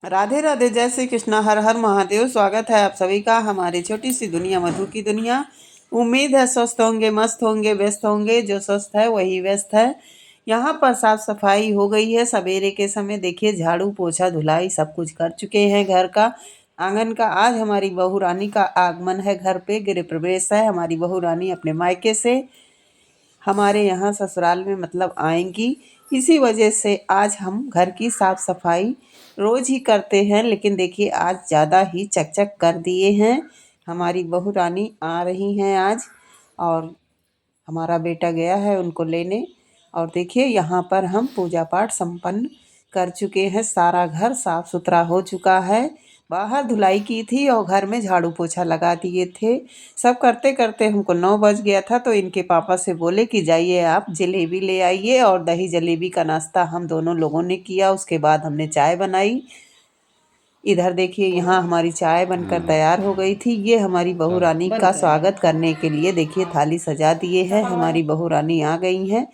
राधे राधे, जय श्री कृष्णा, हर हर महादेव। स्वागत है आप सभी का हमारी छोटी सी दुनिया, मधु की दुनिया। उम्मीद है स्वस्थ होंगे, मस्त होंगे, व्यस्त होंगे। जो स्वस्थ है वही व्यस्त है। यहाँ पर साफ सफाई हो गई है सवेरे के समय। देखिए, झाड़ू पोछा धुलाई सब कुछ कर चुके हैं घर का, आंगन का। आज हमारी बहू रानी का आगमन है, घर पे गृह प्रवेश है। हमारी बहू रानी अपने मायके से हमारे यहाँ ससुराल में मतलब आएंगी। इसी वजह से आज हम घर की साफ सफाई रोज ही करते हैं, लेकिन देखिए आज ज़्यादा ही चकचक कर दिए हैं। हमारी बहू रानी आ रही हैं आज, और हमारा बेटा गया है उनको लेने। और देखिए यहाँ पर हम पूजा पाठ संपन्न कर चुके हैं। सारा घर साफ सुथरा हो चुका है। बाहर धुलाई की थी और घर में झाड़ू पोछा लगा दिए थे। सब करते करते हमको 9 बज गया था, तो इनके पापा से बोले कि जाइए आप जलेबी ले आइए, और दही जलेबी का नाश्ता हम दोनों लोगों ने किया। उसके बाद हमने चाय बनाई। इधर देखिए, यहाँ हमारी चाय बनकर तैयार हो गई थी। ये हमारी बहू रानी का स्वागत करने के लिए देखिए थाली सजा दिए हैं। हमारी बहू रानी आ गई हैं,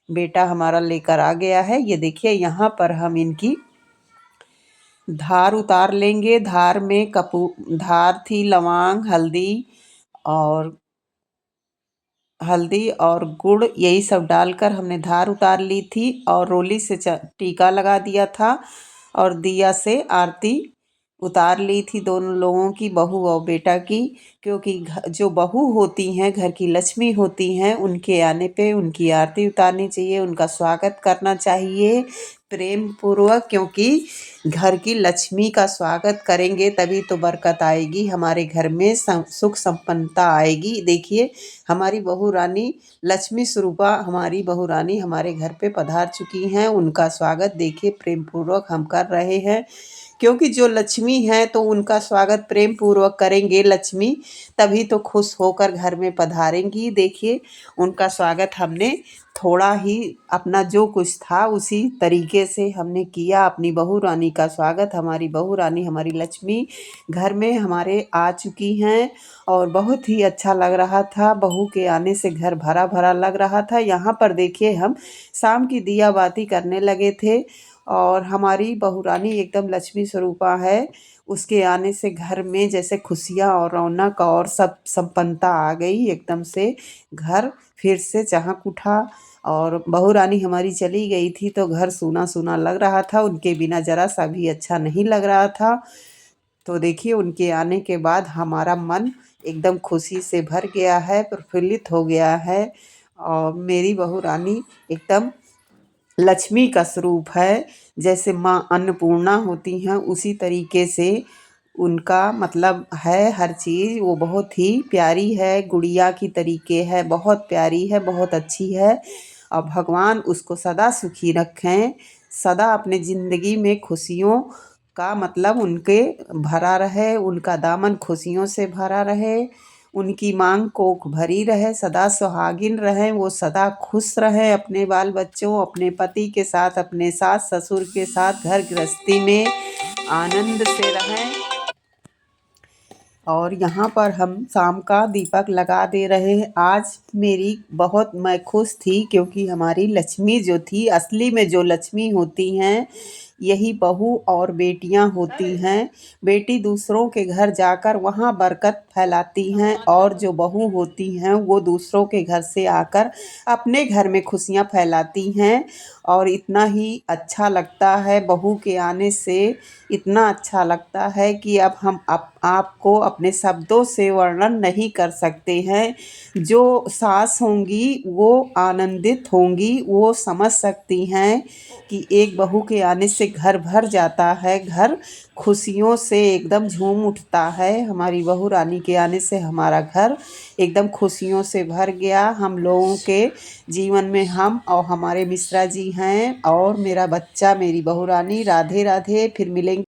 बेटा हमारा लेकर आ गया है। ये देखिए यहाँ पर हम इनकी धार उतार लेंगे। धार थी लौंग, और हल्दी और गुड़, यही सब डालकर हमने धार उतार ली थी, और रोली से टीका लगा दिया था, और दिया से आरती उतार ली थी दोनों लोगों की, बहू और बेटा की। क्योंकि जो बहू होती हैं, घर की लक्ष्मी होती हैं, उनके आने पे उनकी आरती उतारनी चाहिए, उनका स्वागत करना चाहिए प्रेम पूर्वक। क्योंकि घर की लक्ष्मी का स्वागत करेंगे तभी तो बरकत आएगी, हमारे घर में सुख संपन्नता आएगी। देखिए हमारी बहू रानी लक्ष्मी स्वरूपा, हमारी बहू रानी हमारे घर पे पधार चुकी हैं। उनका स्वागत देखिए प्रेम पूर्वक हम कर रहे हैं। क्योंकि जो लक्ष्मी है तो उनका स्वागत प्रेम पूर्वक करेंगे लक्ष्मी, तभी तो खुश होकर घर में पधारेंगी। देखिए उनका स्वागत हमने थोड़ा ही अपना जो कुछ था उसी तरीके से हमने किया अपनी बहू रानी का स्वागत। हमारी बहू रानी, हमारी लक्ष्मी घर में हमारे आ चुकी हैं, और बहुत ही अच्छा लग रहा था। बहू के आने से घर भरा भरा लग रहा था। यहाँ पर देखिए हम शाम की दिया बाती करने लगे थे, और हमारी बहू रानी एकदम लक्ष्मी स्वरूपा है। उसके आने से घर में जैसे खुशियाँ और रौनक और सब संपन्नता आ गई एकदम से। घर फिर से चहक उठा, और बहू रानी हमारी चली गई थी तो घर सूना सूना लग रहा था। उनके बिना जरा सा भी अच्छा नहीं लग रहा था। तो देखिए उनके आने के बाद हमारा मन एकदम खुशी से भर गया है, प्रफुल्लित हो गया है। और मेरी बहू रानी एकदम लक्ष्मी का स्वरूप है। जैसे माँ अन्नपूर्णा होती हैं, उसी तरीके से उनका मतलब है हर चीज़। वो बहुत ही प्यारी है, गुड़िया की तरीके है, बहुत प्यारी है, बहुत अच्छी है। और भगवान उसको सदा सुखी रखें, सदा अपने ज़िंदगी में खुशियों का मतलब उनके भरा रहे, उनका दामन खुशियों से भरा रहे, उनकी मांग कोख भरी रहे, सदा सुहागिन रहें, वो सदा खुश रहें अपने बाल बच्चों, अपने पति के साथ, अपने सास ससुर के साथ घर गृहस्थी में आनंद से रहें। और यहाँ पर हम शाम का दीपक लगा दे रहे हैं। आज मैं खुश थी, क्योंकि हमारी लक्ष्मी जो थी, असली में जो लक्ष्मी होती हैं यही बहू और बेटियां होती हैं। बेटी दूसरों के घर जाकर वहाँ बरकत फैलाती हैं, और जो बहू होती हैं वो दूसरों के घर से आकर अपने घर में खुशियाँ फैलाती हैं। और इतना ही अच्छा लगता है बहू के आने से, इतना अच्छा लगता है कि अब हम आपको अपने शब्दों से वर्णन नहीं कर सकते हैं। जो सास होंगी वो आनंदित होंगी, वो समझ सकती हैं कि एक बहू के आने से घर भर जाता है, घर खुशियों से एकदम झूम उठता है। हमारी बहू रानी के आने से हमारा घर एकदम खुशियों से भर गया। हम लोगों के जीवन में हम और हमारे मिश्रा जी हैं, और मेरा बच्चा, मेरी बहू रानी। राधे राधे, फिर मिलेंगे।